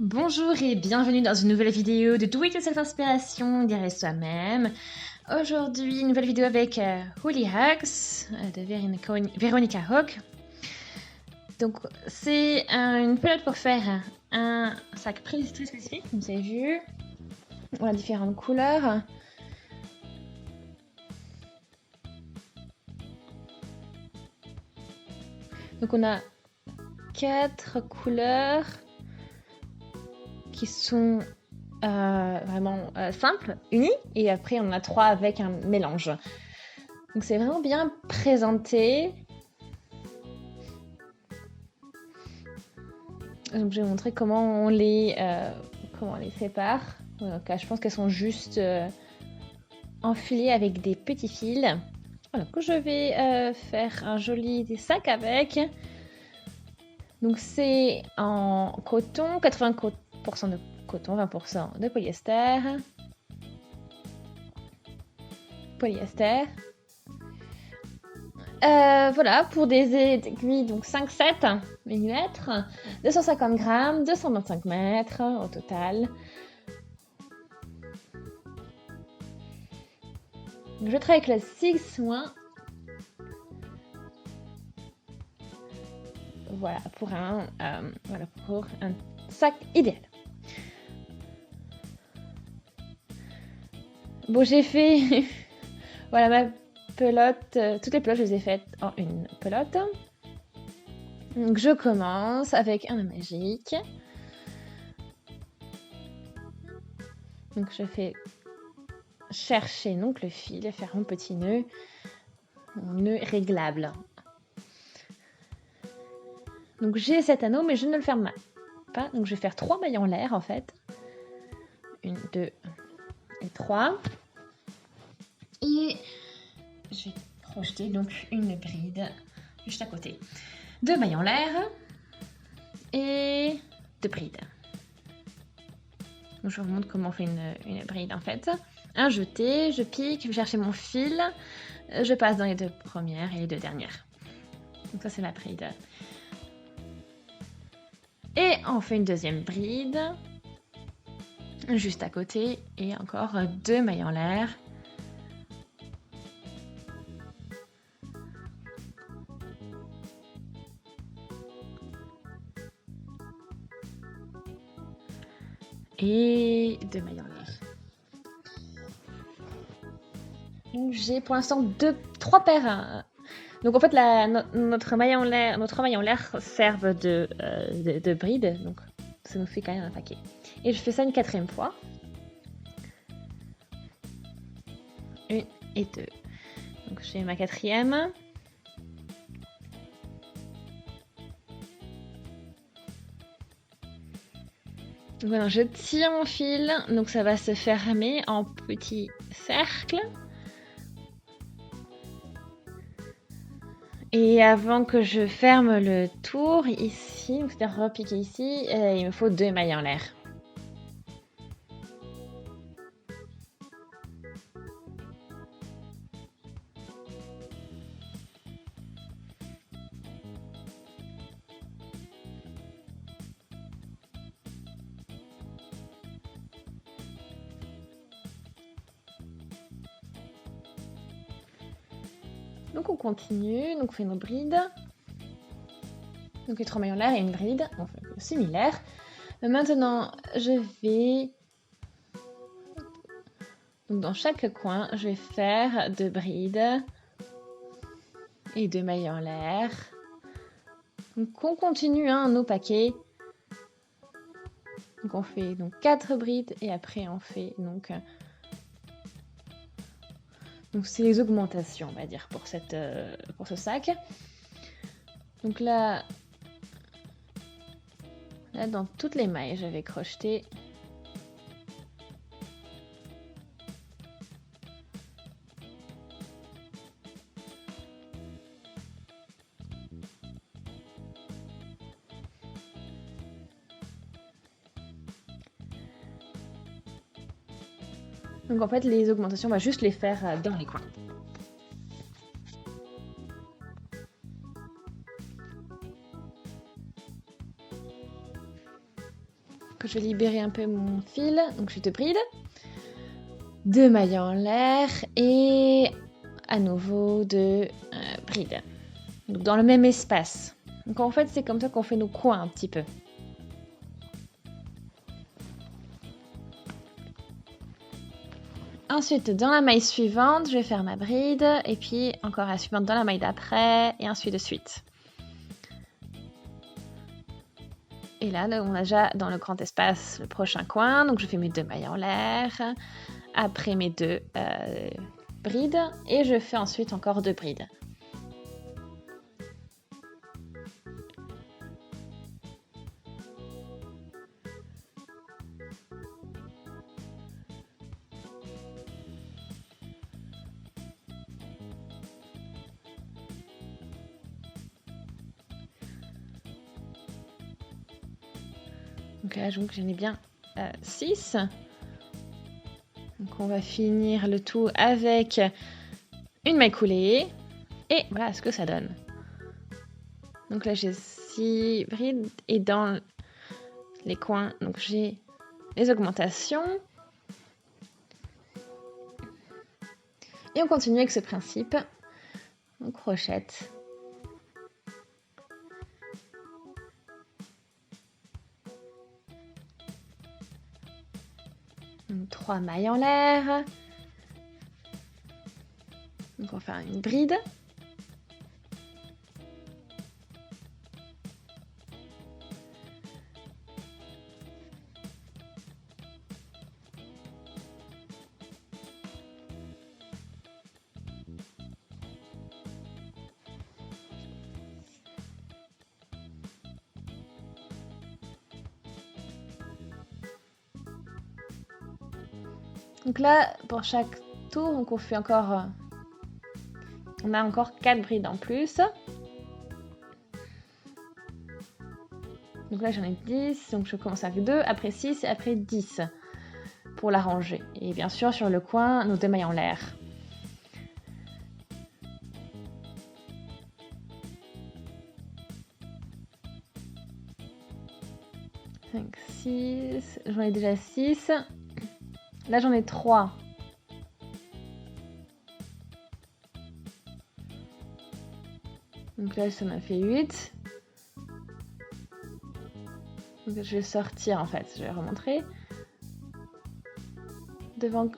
Bonjour et bienvenue dans une nouvelle vidéo de Do It Yourself Inspiration, dirait soi-même. Aujourd'hui, une nouvelle vidéo avec Holy Hugs de Veronica Hawk. Donc, c'est une pelote pour faire un sac très spécifique, comme vous avez vu. On a différentes couleurs. Donc, on a 4 couleurs qui sont vraiment simples, unies, et après on a 3 avec un mélange. Donc c'est vraiment bien présenté. Donc je vais vous montrer comment on les sépare. Donc, je pense qu'elles sont juste enfilées avec des petits fils. Voilà, que je vais faire un joli sac avec. Donc c'est en coton, 80% de coton, 20% de polyester. Voilà, pour des aiguilles, donc 5-7 mm, 250 grammes, 225 mètres au total. Je travaille avec la 6-. Voilà, pour un sac idéal. Bon, j'ai fait voilà ma pelote, toutes les pelotes je les ai faites en une pelote. Donc je commence avec un nœud magique. Donc je fais chercher donc le fil et faire mon petit nœud réglable. Donc j'ai cet anneau mais je ne le ferme pas. Donc je vais faire 3 mailles en l'air en fait. 1, 2 et 3. Et je vais projeter donc une bride juste à côté. 2 mailles en l'air et 2 brides. Donc je vous montre comment on fait une bride en fait. Un jeté, je pique, je vais chercher mon fil, je passe dans les 2 premières et les 2 dernières. Donc ça c'est ma bride. Et on fait une deuxième bride, juste à côté, et encore 2 mailles en l'air. Et 2 mailles en l'air. Donc j'ai pour l'instant 3 paires. Donc en fait notre maille en l'air servent de bride, donc ça nous fait quand même un paquet. Et je fais ça une 4e fois. 1 et 2. Donc je fais ma 4e. Donc voilà, je tire mon fil, donc ça va se fermer en petits cercles. Et avant que je ferme le tour ici, c'est-à-dire repiquer ici, il me faut 2 mailles en l'air. Donc on continue, donc on fait nos brides. Donc les 3 mailles en l'air et une bride, on fait similaire. Maintenant, je vais... Donc dans chaque coin, je vais faire 2 brides et 2 mailles en l'air. Donc on continue nos paquets. Donc on fait 4 brides et après on fait donc c'est les augmentations, on va dire, pour ce sac. Donc là, dans toutes les mailles, je vais crocheter. Donc en fait, les augmentations, on va juste les faire dans les coins. que je vais libérer un peu mon fil. Donc j'ai 2 brides, 2 mailles en l'air et à nouveau 2 brides. Donc dans le même espace. Donc en fait c'est comme ça qu'on fait nos coins un petit peu. Ensuite, dans la maille suivante, je vais faire ma bride, et puis encore la suivante dans la maille d'après, et ainsi de suite. Et là, on a déjà dans le grand espace le prochain coin, donc je fais mes 2 mailles en l'air, après mes 2 brides, et je fais ensuite encore 2 brides. Donc là, je vois que j'en ai bien 6. Donc on va finir le tout avec une maille coulée. Et voilà ce que ça donne. Donc là, j'ai 6 brides. Et dans les coins, donc j'ai les augmentations. Et on continue avec ce principe. On crochette. 3 mailles en l'air. Donc on va faire une bride. Donc là, pour chaque tour, donc on fait encore, on a encore 4 brides en plus. Donc là, j'en ai 10, donc je commence avec 2, après 6 et après 10 pour la ranger. Et bien sûr, sur le coin, nos 2 mailles en l'air. Cinq, 6, j'en ai déjà 6. Là, j'en ai 3. Donc là, ça m'a fait 8. Donc je vais sortir en fait, je vais remontrer.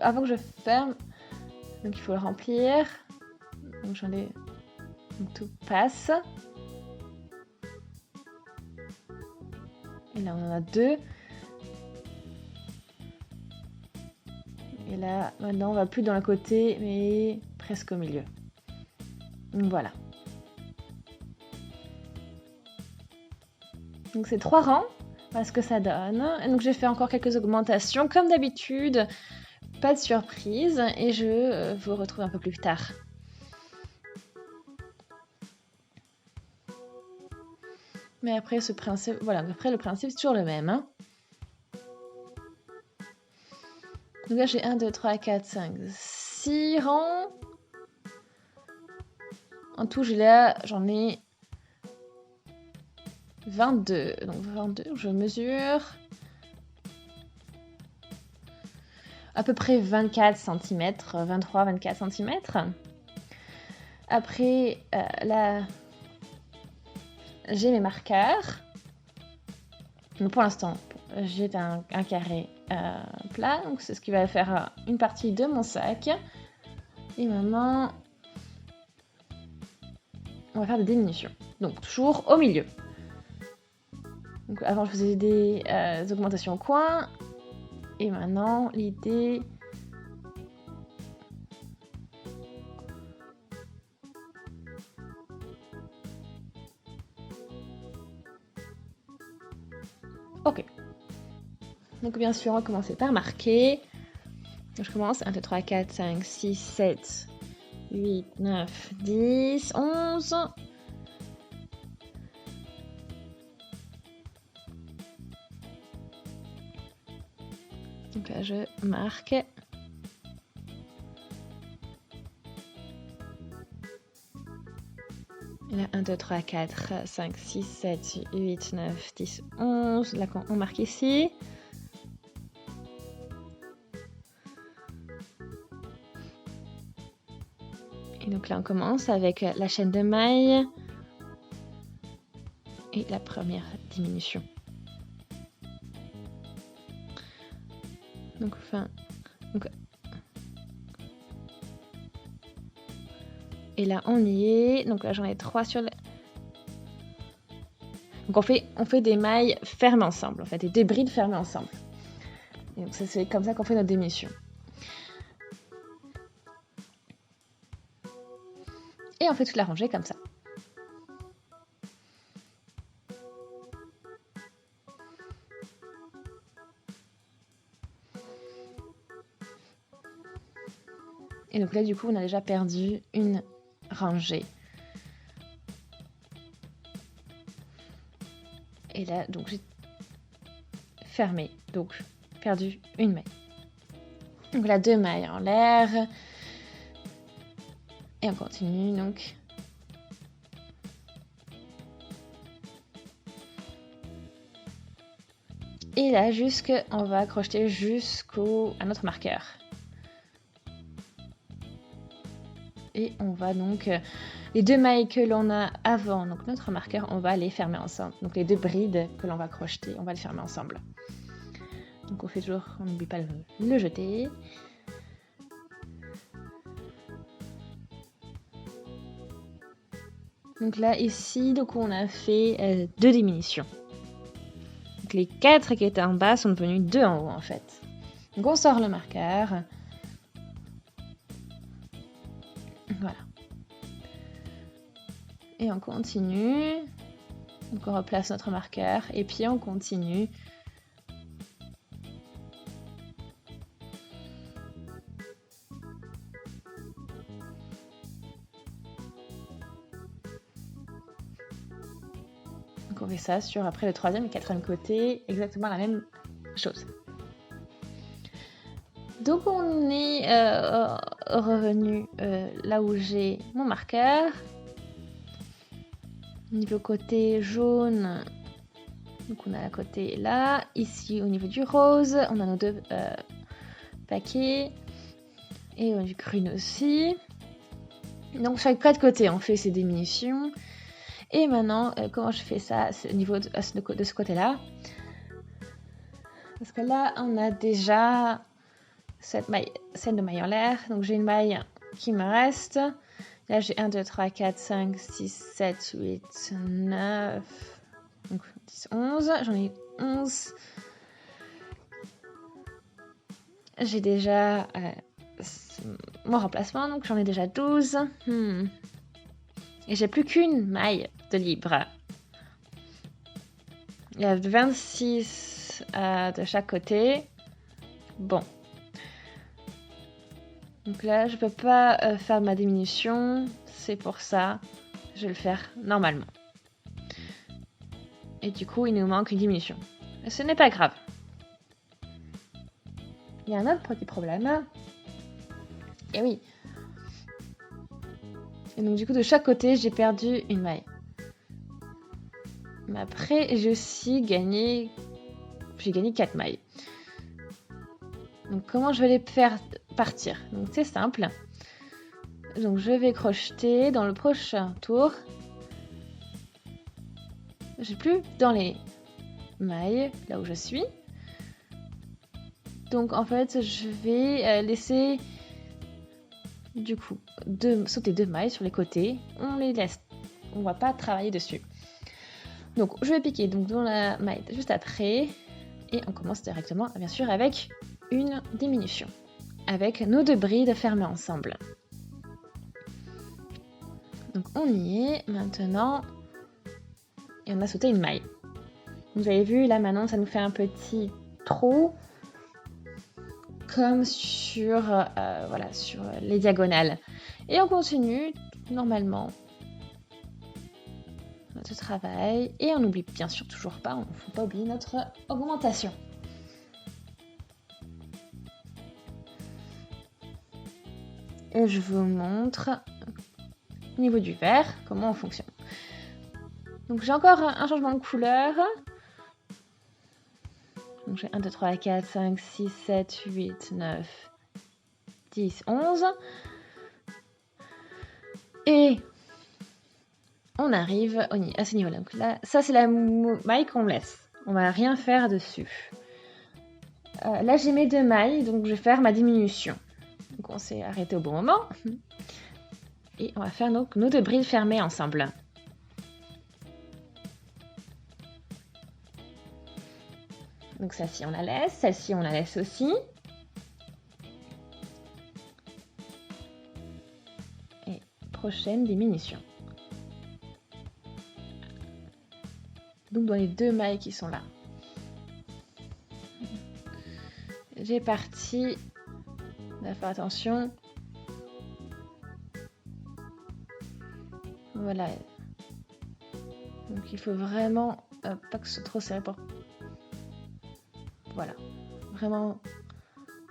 Avant que je ferme, donc il faut le remplir. Donc j'en ai. Donc tout passe. Et là, on en a 2. Et là, maintenant, on va plus dans le côté, mais presque au milieu. Donc voilà. Donc c'est 3 rangs. Voilà ce que ça donne. Et donc j'ai fait encore quelques augmentations, comme d'habitude. Pas de surprise. Et je vous retrouve un peu plus tard. Mais après, ce principe, voilà, après le principe, c'est toujours le même. Hein. Donc là, j'ai 1, 2, 3, 4, 5, 6 rangs. En tout, j'en ai 22. Donc 22, je mesure à peu près 24 cm, 23-24 cm. Après, là, j'ai mes marqueurs. Donc pour l'instant, j'ai un carré plat. Donc c'est ce qui va faire une partie de mon sac. Et maintenant, on va faire des diminutions. Donc toujours au milieu. Donc avant, je faisais des augmentations au coin. Et maintenant, l'idée... Ok. Donc bien sûr, on va commencer par marquer. Donc, je commence 1, 2, 3, 4, 5, 6, 7, 8, 9, 10, 11. Donc là, je marque. Et On a 1, 2, 3, 4, 5, 6, 7, 8, 9, 10, 11. Là, on marque ici. Et donc là, on commence avec la chaîne de mailles et la première diminution. Donc, et là, on y est. Donc là, j'en ai 3 sur le... Donc on fait des mailles fermées ensemble, en fait, des brides fermées ensemble. Et donc c'est comme ça qu'on fait notre diminution. Et on fait toute la rangée comme ça. Et donc là, du coup, on a déjà perdu une rangée. Et là, donc j'ai fermé, donc perdu une maille. Donc là, 2 mailles en l'air. Et on continue, donc. Et là, on va crocheter à notre marqueur. Et on va donc, les 2 mailles que l'on a avant, donc notre marqueur, on va les fermer ensemble. Donc les 2 brides que l'on va crocheter, on va les fermer ensemble. Donc on fait toujours, on n'oublie pas de le jeter. Donc là, ici, donc on a fait 2 diminutions. Donc les 4 qui étaient en bas sont devenus 2 en haut en fait. Donc on sort le marqueur. Voilà. Et on continue. Donc on replace notre marqueur et puis on continue. Donc on fait ça sur après le 3e et 4e côté, exactement la même chose. Donc on est revenu là où j'ai mon marqueur. Niveau côté jaune, donc on a la côté là. Ici au niveau du rose, on a nos 2 paquets. Et du green aussi. Donc sur les 4 côtés, on fait ces diminutions. Et maintenant, comment je fais ça? C'est au niveau de ce côté-là. Parce que là, on a déjà cette de maille en l'air. Donc j'ai une maille qui me reste. Là, j'ai 1, 2, 3, 4, 5, 6, 7, 8, 9, donc 10, 11. J'en ai 11. J'ai déjà mon remplacement, donc j'en ai déjà 12. Et j'ai plus qu'une maille de libre. Il y a 26 de chaque côté. Bon. Donc là, je peux pas faire ma diminution. C'est pour ça. Je vais le faire normalement. Et du coup, il nous manque une diminution. Mais ce n'est pas grave. Il y a un autre petit problème. Et oui. Et donc du coup, de chaque côté, j'ai perdu une maille. Mais après, j'ai aussi gagné... J'ai gagné 4 mailles. Donc comment je vais les faire partir? Donc c'est simple. Donc je vais crocheter dans le prochain tour. J'ai plus dans les mailles, là où je suis. Donc en fait, je vais laisser du coup sauter 2 mailles sur les côtés. On les laisse, on va pas travailler dessus. Donc je vais piquer donc dans la maille juste après. Et on commence directement, bien sûr, avec une diminution. Avec nos 2 brides fermées ensemble. Donc on y est maintenant. Et on a sauté une maille. Vous avez vu, là maintenant, ça nous fait un petit trou. Comme sur, sur les diagonales. Et on continue normalement notre travail. Et on n'oublie bien sûr toujours pas, on ne faut pas oublier notre augmentation. Et je vous montre au niveau du vert comment on fonctionne. Donc j'ai encore un changement de couleur. Donc j'ai 1, 2, 3, 4, 5, 6, 7, 8, 9, 10, 11. Et on arrive à ce niveau-là. Donc là, ça c'est la maille qu'on laisse. On va rien faire dessus. Là j'ai mes 2 mailles, donc je vais faire ma diminution. Donc on s'est arrêté au bon moment. Et on va faire nos 2 brides fermées ensemble. Donc celle-ci on la laisse, celle-ci on la laisse aussi. Et prochaine diminution. Donc dans les 2 mailles qui sont là. J'ai parti. On va faire attention. Voilà. Donc il faut vraiment pas que ce soit trop serré pour... Voilà. Vraiment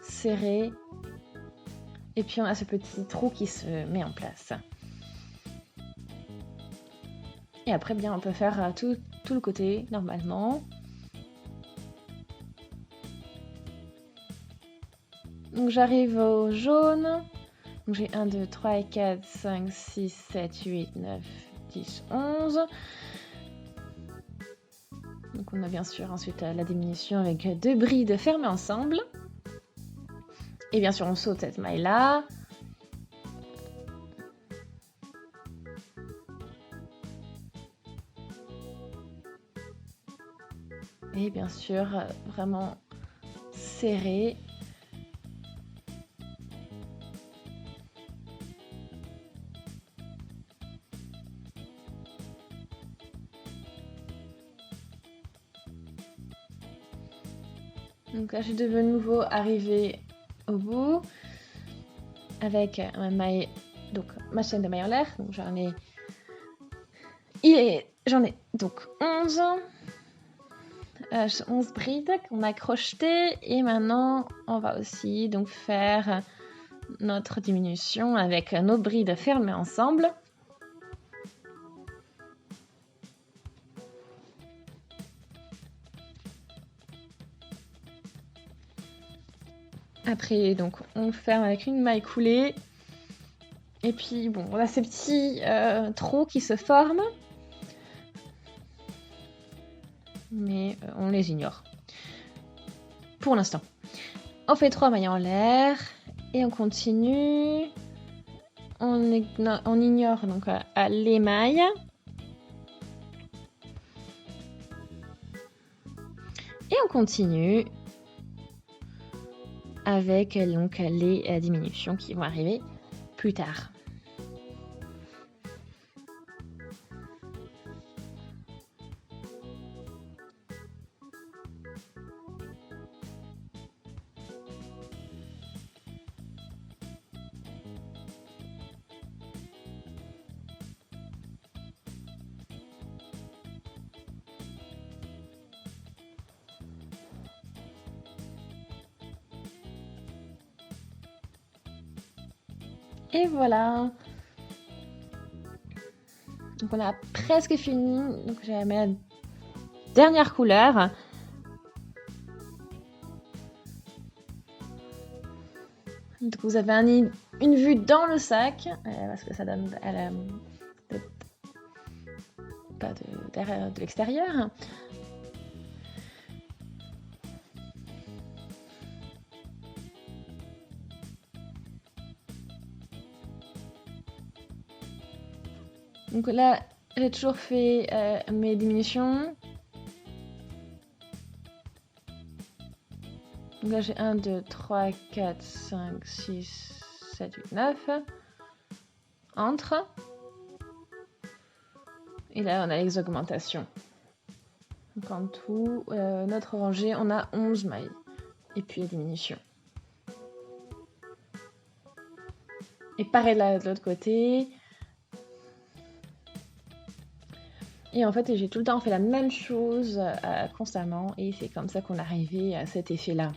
serré. Et puis on a ce petit trou qui se met en place. Et après, bien, on peut faire tout le côté normalement. Donc j'arrive au jaune. Donc j'ai 1, 2, 3, 4, 5, 6, 7, 8, 9, 10, 11. Donc on a bien sûr ensuite la diminution avec 2 brides fermées ensemble. Et bien sûr on saute cette maille là. Et bien sûr vraiment serré. Donc là je vais de nouveau arriver au bout avec ma maille, donc ma chaîne de maille en l'air. Donc j'en ai donc 11 brides qu'on a crochetées, et maintenant on va aussi donc faire notre diminution avec nos brides fermées ensemble. Après donc on ferme avec une maille coulée, et puis bon on a ces petits trous qui se forment, mais on les ignore pour l'instant. On fait 3 mailles en l'air et on continue. On ignore donc les mailles. Et on continue avec donc les diminutions qui vont arriver plus tard. Et voilà. Donc on a presque fini. Donc j'ai mis la dernière couleur. Donc vous avez une vue dans le sac, parce que ça donne pas de l'extérieur. Donc là, j'ai toujours fait mes diminutions. Donc là, j'ai 1, 2, 3, 4, 5, 6, 7, 8, 9. Entre. Et là, on a les augmentations. Donc en tout, notre rangée, on a 11 mailles. Et puis les diminutions. Et pareil là, de l'autre côté. Et en fait, j'ai tout le temps fait la même chose constamment. Et c'est comme ça qu'on est arrivé à cet effet-là.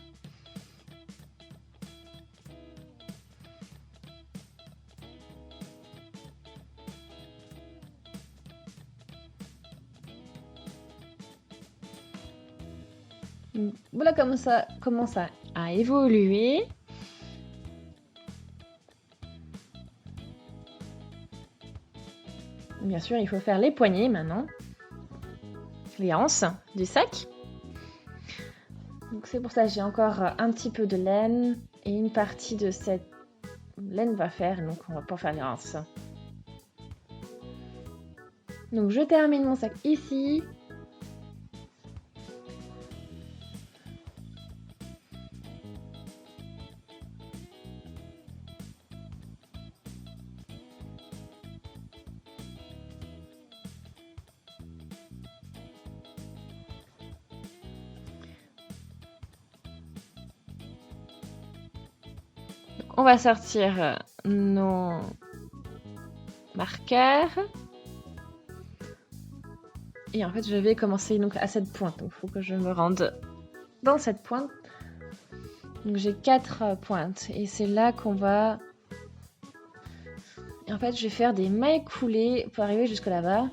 Donc, voilà comment ça commence à évoluer. Bien sûr, il faut faire les poignets maintenant. Les anses du sac. Donc c'est pour ça que j'ai encore un petit peu de laine et une partie de cette laine va faire, donc on va pas faire les anses. Donc je termine mon sac ici. Donc, on va sortir nos marqueurs. Et en fait, je vais commencer donc à cette pointe. Donc, il faut que je me rende dans cette pointe. Donc, j'ai 4 pointes. Et c'est là qu'on va... Et en fait, je vais faire des mailles coulées pour arriver jusque là-bas.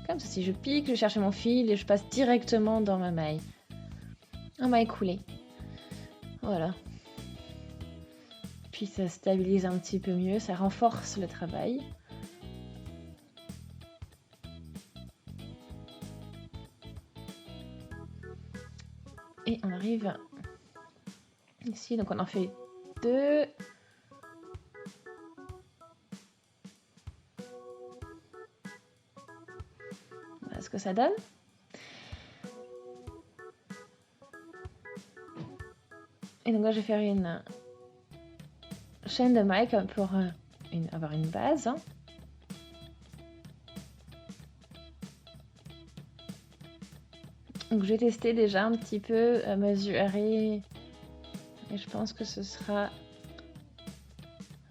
Comme ceci, je pique, je cherche mon fil et je passe directement dans ma maille. Un maille coulée. Voilà. Puis ça stabilise un petit peu mieux, ça renforce le travail. Et on arrive ici, donc on en fait 2. Voilà ce que ça donne. Et donc là, je vais faire une chaîne de mailles pour avoir une base. Donc je vais tester déjà un petit peu, mesurer. Et je pense que ce sera...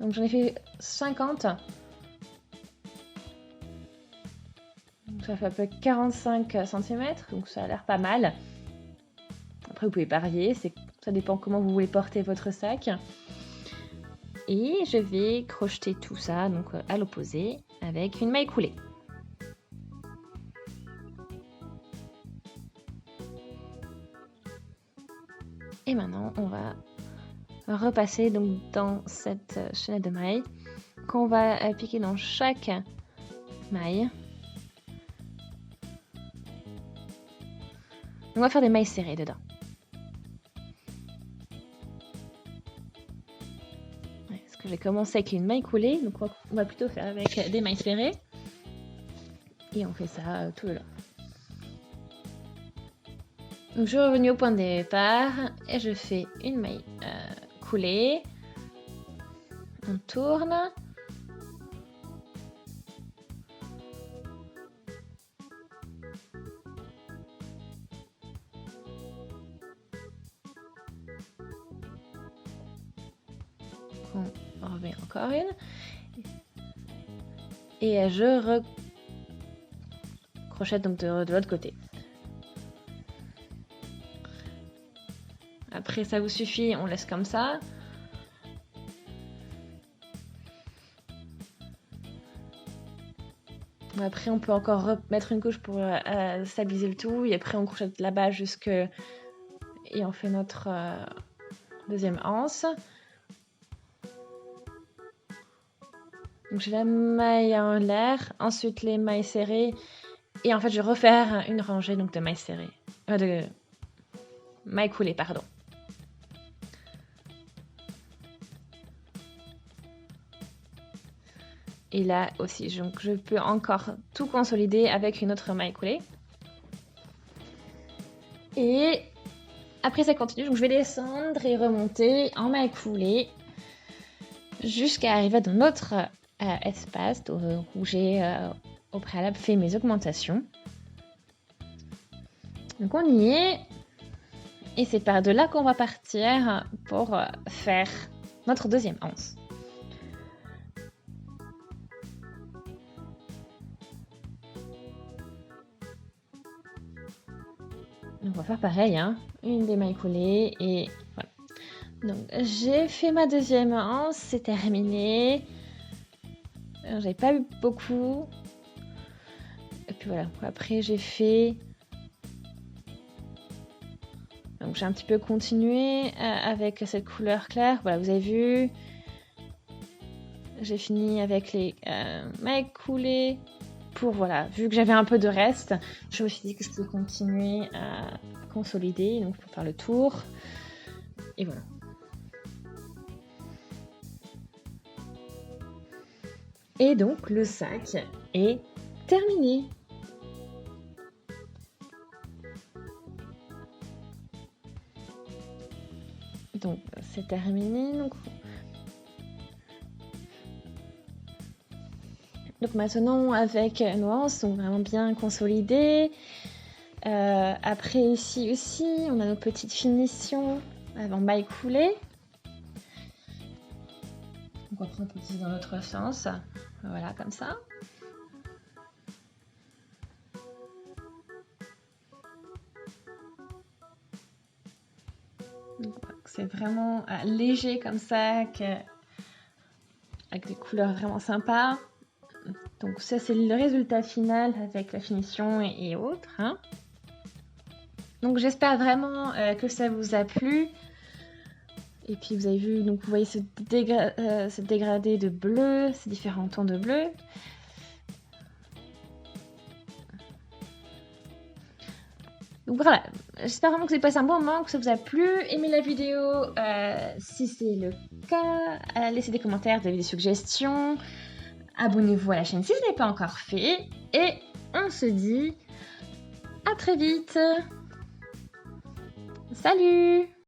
Donc j'en ai fait 50. Donc ça fait à peu près 45 cm, donc ça a l'air pas mal. Après vous pouvez varier, ça dépend comment vous voulez porter votre sac. Et je vais crocheter tout ça donc à l'opposé avec une maille coulée. Et maintenant on va repasser donc dans cette chaînette de mailles qu'on va piquer dans chaque maille. On va faire des mailles serrées dedans. Parce que j'ai commencé avec une maille coulée, donc on va plutôt faire avec des mailles serrées. Et on fait ça tout le long. Donc je suis revenue au point de départ et je fais une maille coulée. On tourne. On remet encore une. Et je recrochette donc de l'autre côté. Après ça vous suffit, on laisse comme ça. Après on peut encore remettre une couche pour stabiliser le tout. Et après on crochette là-bas jusque... Et on fait notre deuxième anse. Donc j'ai la maille en l'air, ensuite les mailles serrées. Et en fait je vais refaire une rangée donc de mailles serrées. De mailles coulées, pardon. Et là aussi, donc je peux encore tout consolider avec une autre maille coulée. Et après ça continue, donc je vais descendre et remonter en maille coulée jusqu'à arriver dans notre espace où j'ai au préalable fait mes augmentations. Donc on y est. Et c'est par de là qu'on va partir pour faire notre deuxième anse. On va faire pareil, hein. Une des mailles coulées et voilà. Donc j'ai fait ma deuxième anse, c'est terminé. J'avais pas eu beaucoup. Et puis voilà, après j'ai fait Donc j'ai un petit peu continué avec cette couleur claire. Voilà, vous avez vu. J'ai fini avec les mailles coulées. Pour voilà, vu que j'avais un peu de reste, je me suis dit que je pouvais continuer à consolider, donc pour faire le tour. Et voilà. Et donc le sac est terminé. Donc c'est terminé. Donc maintenant avec nuance, donc vraiment bien consolidé. Après ici aussi, on a nos petites finitions avant maille coulée. Donc on prend un petit dans l'autre sens. Voilà, comme ça. C'est vraiment léger comme ça, avec des couleurs vraiment sympas. Donc ça c'est le résultat final avec la finition et autres. Hein. Donc j'espère vraiment que ça vous a plu. Et puis vous avez vu, donc vous voyez ce dégradé de bleu, ces différents tons de bleu. Donc voilà, j'espère vraiment que vous avez passé un bon moment, que ça vous a plu. Aimez la vidéo si c'est le cas. Laissez des commentaires, vous avez des suggestions. Abonnez-vous à la chaîne si ce n'est pas encore fait. Et on se dit à très vite. Salut!